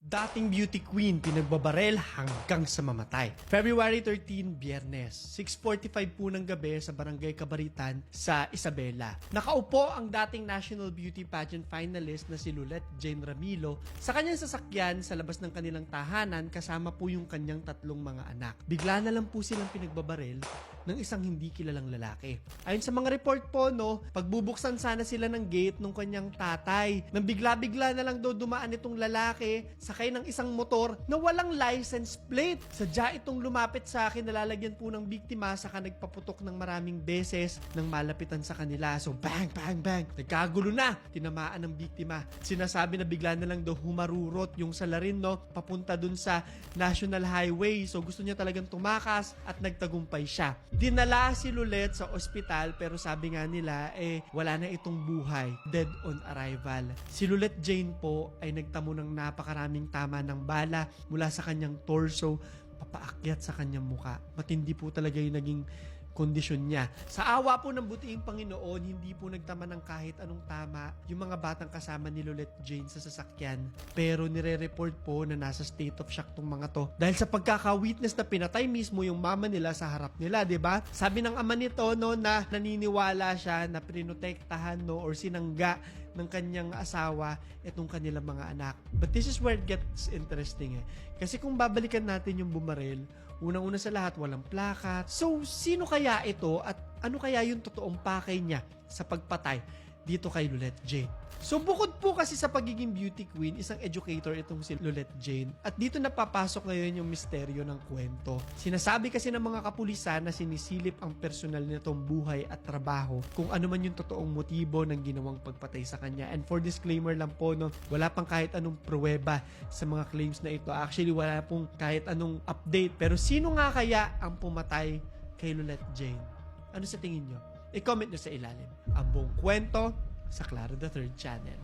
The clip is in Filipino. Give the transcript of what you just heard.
Dating beauty queen, pinagbabarel hanggang sa mamatay. February 13, Biyernes, 6:45 po ng gabi sa Barangay Kabaritan sa Isabela. Nakaupo ang dating National Beauty Pageant finalist na si Lulet Jane Ramilo sa kanyang sasakyan sa labas ng kanilang tahanan kasama po yung kanyang tatlong mga anak. Bigla na lang po silang pinagbabarel ng isang hindi kilalang lalaki. Ayon sa mga report po, pagbubuksan sana sila ng gate ng kanyang tatay. Nang bigla-bigla na lang daw dumaan itong lalaki, sakay ng isang motor na walang license plate. Sadya itong lumapit sa akin, nalalagyan po ng biktima, saka nagpaputok ng maraming beses nang malapitan sa kanila. So bang, bang, bang. Nagkagulo na. Tinamaan ng biktima. Sinasabi na bigla na lang daw humarurot yung salarin, papunta dun sa National Highway. So gusto niya talagang tumakas at nagtagumpay siya. Dinala si Lulet sa ospital pero sabi nga nila, wala na itong buhay. Dead on arrival. Si Lulet Jane po ay nagtamo ng napakaraming tama ng bala mula sa kanyang torso papaakyat sa kanyang muka. Matindi po talaga yung naging kondisyon niya. Sa awa po ng butiing Panginoon, hindi po nagtama ng kahit anong tama yung mga batang kasama ni Lulet Jane sa sasakyan. Pero nire-report po na nasa state of shock tong mga to dahil sa pagkaka-witness na pinatay mismo yung mama nila sa harap nila, 'di ba? Sabi ng ama nito na naniniwala siya na prinotektahan or sinangga ng kanyang asawa itong kanilang mga anak. But this is where it gets interesting Kasi kung babalikan natin yung bumarel, unang-una sa lahat, walang plaka. So, sino kaya ito at ano kaya yung totoong pakay niya sa pagpatay dito kay Lulet Jane? So, bukod po kasi sa pagiging beauty queen, isang educator itong si Lulet Jane. At dito napapasok ngayon yung misteryo ng kwento. Sinasabi kasi ng mga kapulisan na sinisilip ang personal nitong buhay at trabaho kung ano man yung totoong motibo ng ginawang pagpatay sa kanya. And for disclaimer lang po, wala pang kahit anong pruweba sa mga claims na ito. Actually, wala pong kahit anong update. Pero sino nga kaya ang pumatay kay Lulet Jane? Ano sa tingin nyo? I-comment nyo sa ilalim. Ang buong kwento sa Claro the Third Channel.